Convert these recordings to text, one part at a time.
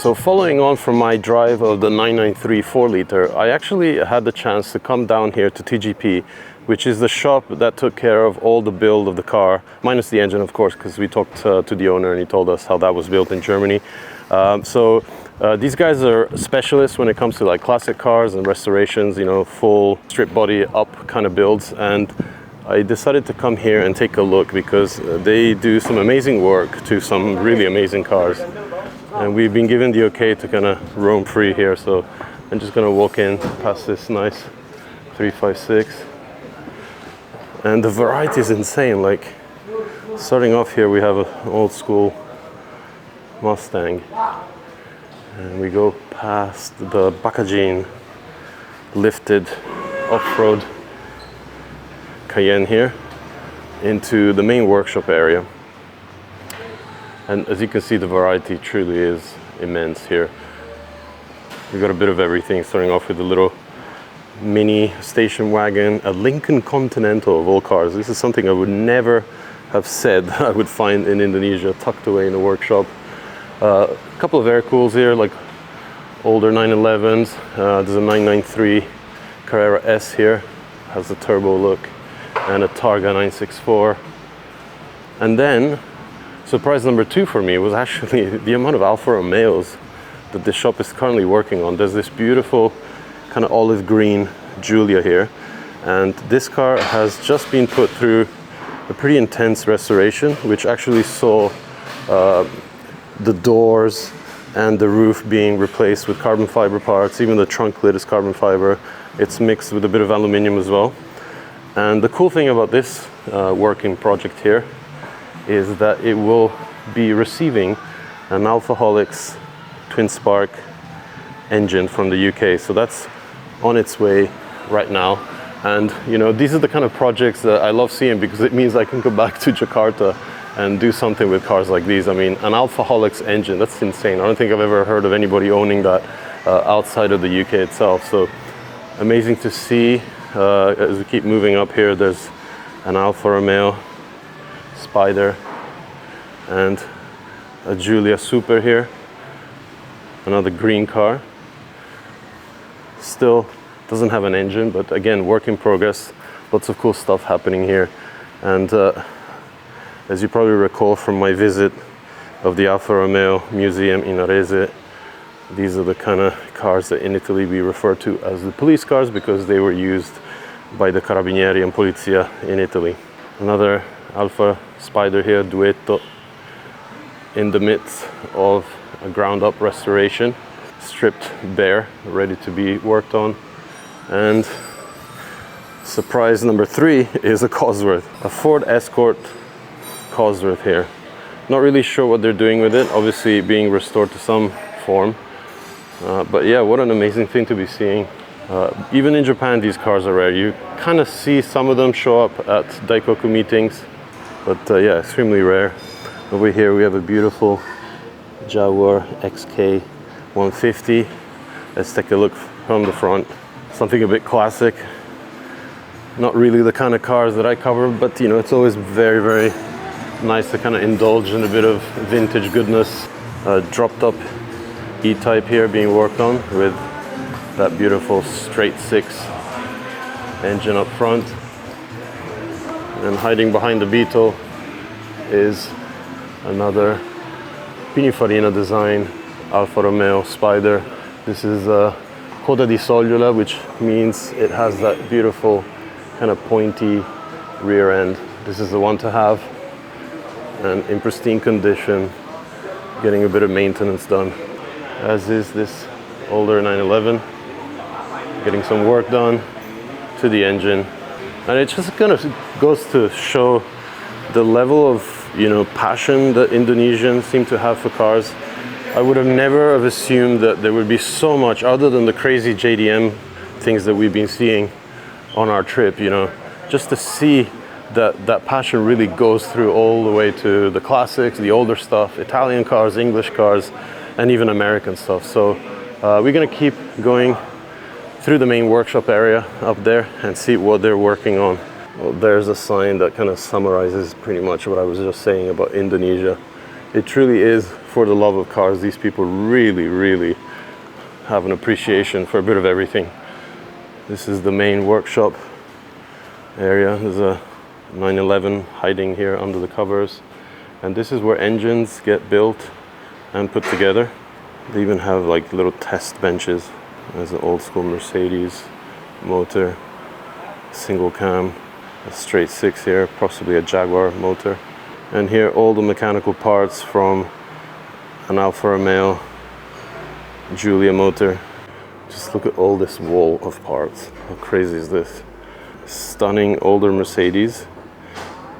So following on from my drive of the 993 4-liter, I actually had the chance to come down here to TGP, which is the shop that took care of all the build of the car, minus the engine, of course, because we talked to the owner and he told us how that was built in Germany. These guys are specialists when it comes to like classic cars and restorations, you know, full strip body up kind of builds. And I decided to come here and take a look because they do some amazing work to some really amazing cars. And we've been given the okay to kind of roam free here. So I'm just gonna walk in past this nice 356. And the variety is insane. Like starting off here, we have an old school Mustang. And we go past the Bacagine lifted off-road Cayenne here into the main workshop area. And as you can see, the variety truly is immense here. We got a bit of everything, starting off with a little mini station wagon, a Lincoln Continental of all cars. This is something I would never have said I would find in Indonesia, tucked away in a workshop. A couple of air cools here, like older 911s. There's a 993 Carrera S here, has the turbo look, and a Targa 964. And then, surprise number 2 for me was actually the amount of Alfa Romeos that this shop is currently working on. There's this beautiful kind of olive green Giulia here, and this car has just been put through a pretty intense restoration, which actually saw the doors and the roof being replaced with carbon fiber parts. Even the trunk lid is carbon fiber. It's mixed with a bit of aluminium as well. And the cool thing about this working project here is that it will be receiving an Alfaholics twin spark engine from the UK. So that's on its way right now. And you know, these are the kind of projects that I love seeing because it means I can go back to Jakarta and do something with cars like these. I mean, an Alfaholics engine, that's insane. I don't think I've ever heard of anybody owning that outside of the UK itself. So amazing to see. As we keep moving up here, there's an Alfa Romeo Spider and a Giulia Super here. Another green car. Still doesn't have an engine, but again, work in progress. Lots of cool stuff happening here. And as you probably recall from my visit of the Alfa Romeo Museum in Arese, these are the kind of cars that in Italy we refer to as the police cars because they were used by the Carabinieri and Polizia in Italy. Another Alfa Spider here, Duetto, in the midst of a ground-up restoration, stripped bare, ready to be worked on. And surprise number 3 is a Cosworth, a Ford Escort Cosworth here. Not really sure what they're doing with it, obviously being restored to some form. But yeah, what an amazing thing to be seeing. Even in Japan, these cars are rare. You kind of see some of them show up at Daikoku meetings, but yeah, extremely rare. Over here we have a beautiful Jaguar XK 150. Let's take a look from the front. Something a bit classic. Not really the kind of cars that I cover, but you know, it's always very, very nice to kind of indulge in a bit of vintage goodness. Dropped up E-Type here being worked on with that beautiful straight 6 engine up front. And hiding behind the Beetle is another Pininfarina design Alfa Romeo Spider. This is a Coda di Sogliola, which means it has that beautiful kind of pointy rear end. This is the one to have, and in pristine condition, getting a bit of maintenance done. As is this older 911, getting some work done to the engine. And it just kind of goes to show the level of, you know, passion that Indonesians seem to have for cars. I would have never have assumed that there would be so much, other than the crazy JDM things that we've been seeing on our trip, you know, just to see that passion really goes through all the way to the classics, the older stuff, Italian cars, English cars, and even American stuff. So we're gonna keep going through the main workshop area up there and see what they're working on. Well, there's a sign that kind of summarizes pretty much what I was just saying about Indonesia. It truly is for the love of cars. These people really have an appreciation for a bit of everything. This is the main workshop area. There's a 911 hiding here under the covers. And this is where engines get built and put together. They even have like little test benches. There's an old school Mercedes motor, single cam, a straight six here, possibly a Jaguar motor. And here all the mechanical parts from an Alfa Romeo Giulia motor. Just look at all this wall of parts. How crazy is this? Stunning older Mercedes.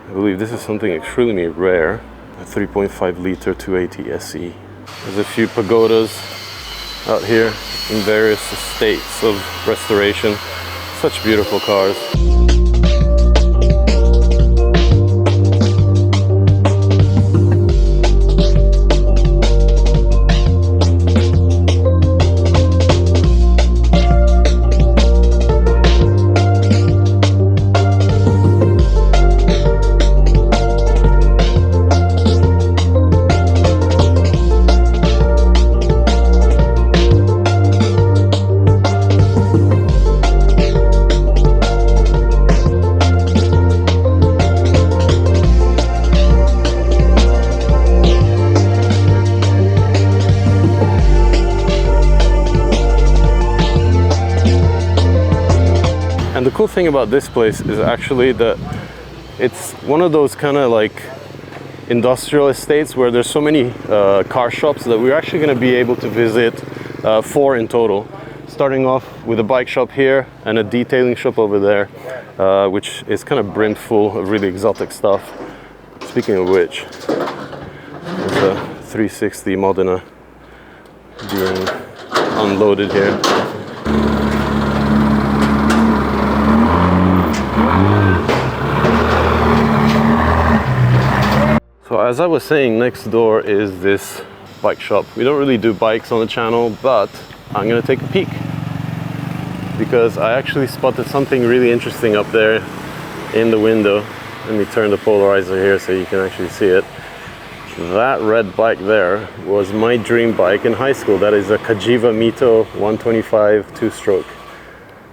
I believe this is something extremely rare. A 3.5 liter 280 SE. There's a few pagodas out here in various states of restoration. Such beautiful cars. And the cool thing about this place is actually that it's one of those kind of like industrial estates where there's so many car shops that we're actually going to be able to visit 4 in total. Starting off with a bike shop here and a detailing shop over there, which is kind of brim full of really exotic stuff. Speaking of which, there's a 360 Modena being unloaded here. So as I was saying, next door is this bike shop. We don't really do bikes on the channel, but I'm gonna take a peek because I actually spotted something really interesting up there in the window. Let me turn the polarizer here so you can actually see it. That red bike there was my dream bike in high school. That is a Cagiva Mito 125 two-stroke.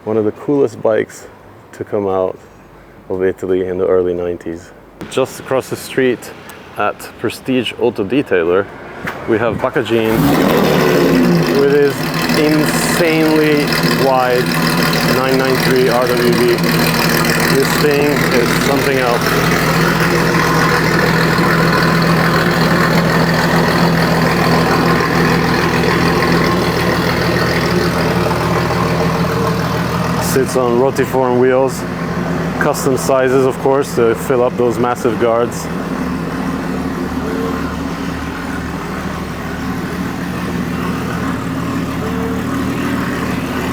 One of the coolest bikes to come out of Italy in the early 90s. Just across the street at Prestige Auto Detailer, we have Bacagin with his insanely wide 993 RWB. This thing is something else. Sits on rotiform wheels, custom sizes of course to fill up those massive guards.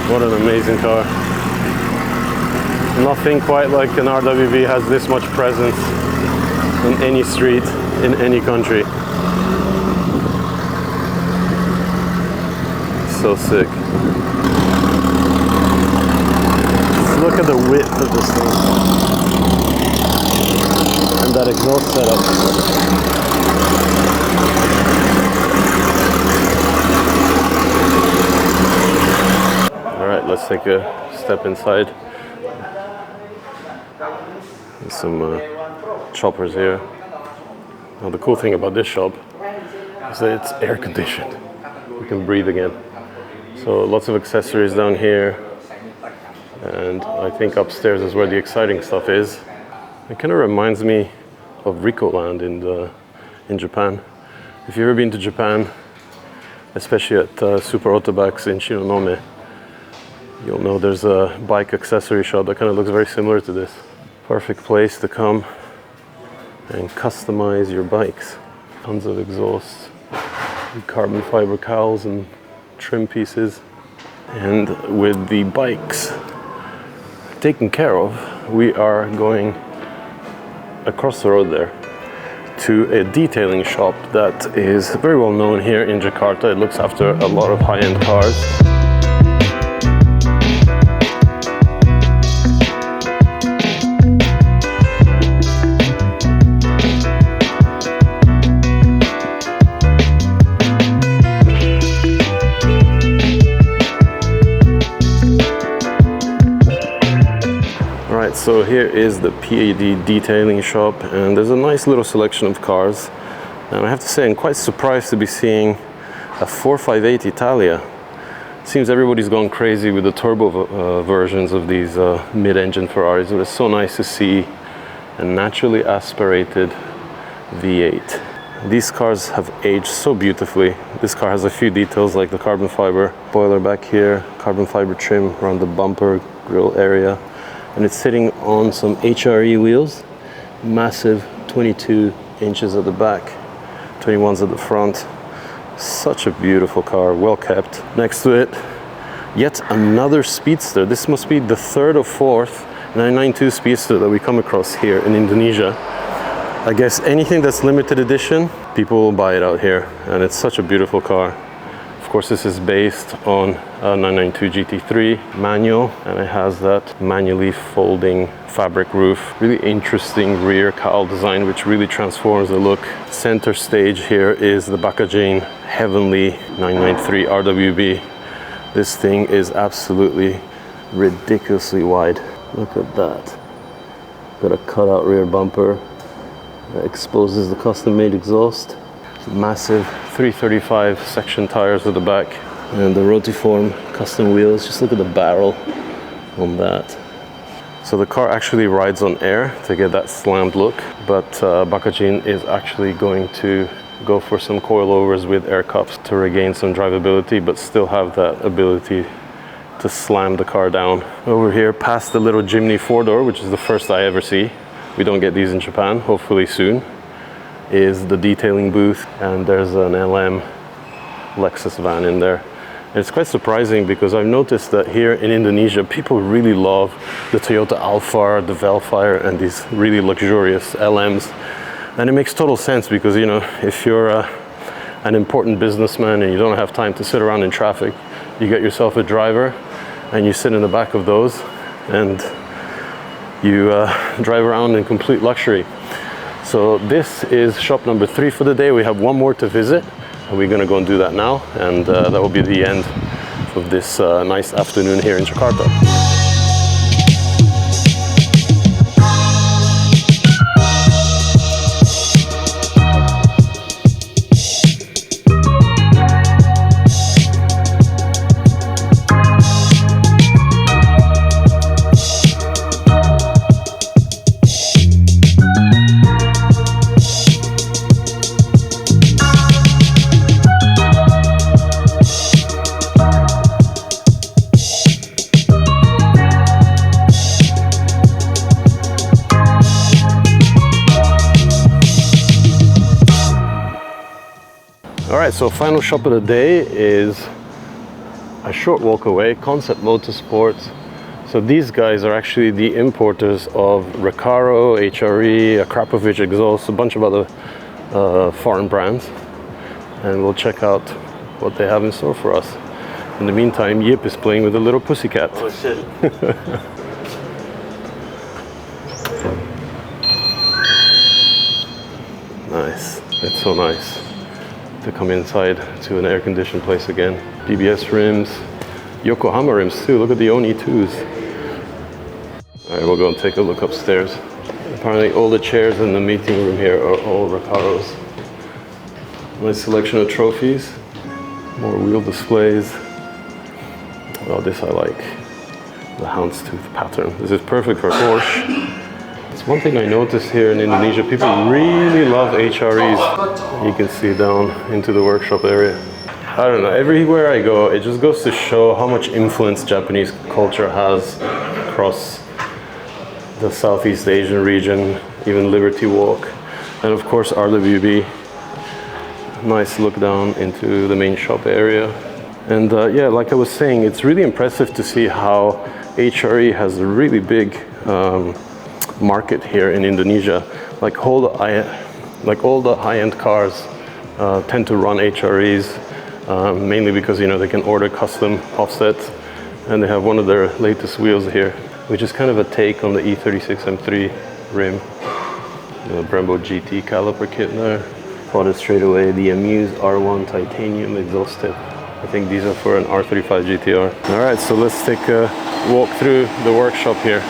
What an amazing car. Nothing quite like an RWB has this much presence on any street in any country. So sick. Just look at the width of this thing. And that exhaust setup. Alright, let's take a step inside. There's some choppers here. Now the cool thing about this shop is that it's air conditioned. We can breathe again. So lots of accessories down here. And I think upstairs is where the exciting stuff is. It kind of reminds me of Ricoland in Japan. If you've ever been to Japan, especially at Super Otobaks in Shinonome, you'll know there's a bike accessory shop that kind of looks very similar to this. Perfect place to come and customize your bikes. Tons of exhausts, carbon fiber cowls and trim pieces. And with the bikes taken care of, we are going across the road there to a detailing shop that is very well known here in Jakarta. It looks after a lot of high-end cars. so here is the PAD detailing shop, and there's a nice little selection of cars. And I have to say, I'm quite surprised to be seeing a 458 Italia. Seems everybody's gone crazy with the turbo versions of these mid-engine Ferraris, but it's so nice to see a naturally aspirated V8. These cars have aged so beautifully. This car has a few details like the carbon fiber spoiler back here, carbon fiber trim around the bumper grille area, and it's sitting on some HRE wheels, massive 22 inches at the back, 21s at the front. Such a beautiful car, well kept. Next to it, yet another Speedster. This must be the third or fourth 992 Speedster that we come across here in Indonesia. I guess anything that's limited edition, people will buy it out here, and it's such a beautiful car. Of course, this is based on a 992 GT3 manual, and it has that manually folding fabric roof. Really interesting rear cowl design, which really transforms the look. Center stage here is the Bakajin Heavenly 993 RWB. This thing is absolutely ridiculously wide. Look at that. Got a cutout rear bumper that exposes the custom-made exhaust. Massive 335 section tires at the back, and the Rotiform custom wheels. Just look at the barrel on that. So the car actually rides on air to get that slammed look, but Bakajin is actually going to go for some coilovers with air cups to regain some drivability, but still have that ability to slam the car down. Over here, past the little Jimny 4-door, which is the first I ever see. We don't get these in Japan, hopefully soon, is the detailing booth, and there's an LM Lexus van in there. And it's quite surprising because I've noticed that here in Indonesia, people really love the Toyota Alphard, the Velfire, and these really luxurious LMs. And it makes total sense because, you know, if you're an important businessman and you don't have time to sit around in traffic, you get yourself a driver and you sit in the back of those and you drive around in complete luxury. So this is shop number 3 for the day. We have one more to visit, and we're gonna go and do that now, and that will be the end of this nice afternoon here in Jakarta. Alright, so final shop of the day is a short walk away, Concept Motorsports. So these guys are actually the importers of Recaro, HRE, Akrapovic exhaust, a bunch of other foreign brands. And we'll check out what they have in store for us. In the meantime, Yip is playing with a little pussycat. Oh shit. Nice, it's so nice to come inside to an air-conditioned place again. BBS rims, Yokohama rims too. Look at the Oni 2s. All right, we'll go and take a look upstairs. Apparently all the chairs in the meeting room here are all Recaros. Nice selection of trophies, more wheel displays. Well, this I like, the houndstooth pattern. This is perfect for Porsche. It's one thing I noticed here in Indonesia, people really love HREs. You can see down into the workshop area. I don't know, everywhere I go, it just goes to show how much influence Japanese culture has across the Southeast Asian region, even Liberty Walk, and of course RWB. Nice look down into the main shop area. And yeah, like I was saying, it's really impressive to see how HRE has a really big market here in Indonesia. Like all the high-end cars tend to run HREs, mainly because, you know, they can order custom offsets, and they have one of their latest wheels here, which is kind of a take on the E36 M3 rim. The Brembo GT caliper kit there. Spotted straight away the Amuse R1 titanium exhaust tip. I think these are for an R35 GTR. All right, so let's take a walk through the workshop here.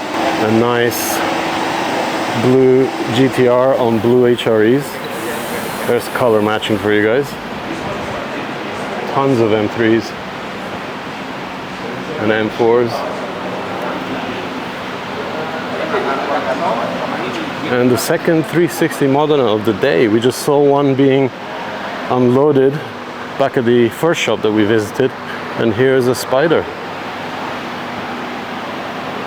a nice blue GTR on blue HREs. There's color matching for you guys. Tons of M3s and M4s. And the second 360 Modena of the day. We just saw one being unloaded back at the first shop that we visited, and here's a Spider.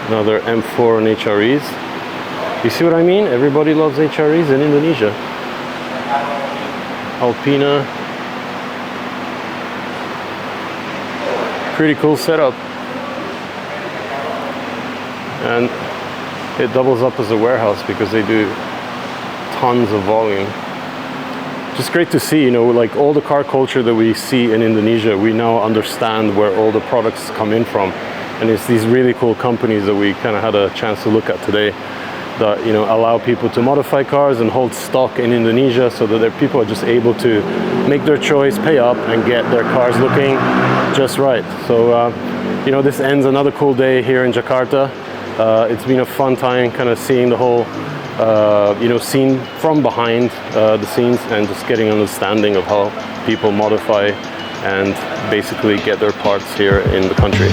Another M4 and HREs. You see what I mean? Everybody loves HREs in Indonesia. Alpina. Pretty cool setup. And it doubles up as a warehouse because they do tons of volume. Just great to see, you know, like all the car culture that we see in Indonesia, we now understand where all the products come in from. And it's these really cool companies that we kind of had a chance to look at today that, you know, allow people to modify cars and hold stock in Indonesia so that their people are just able to make their choice, pay up, and get their cars looking just right. So, you know, this ends another cool day here in Jakarta. It's been a fun time kind of seeing the whole, you know, scene from behind the scenes and just getting an understanding of how people modify and basically get their parts here in the country.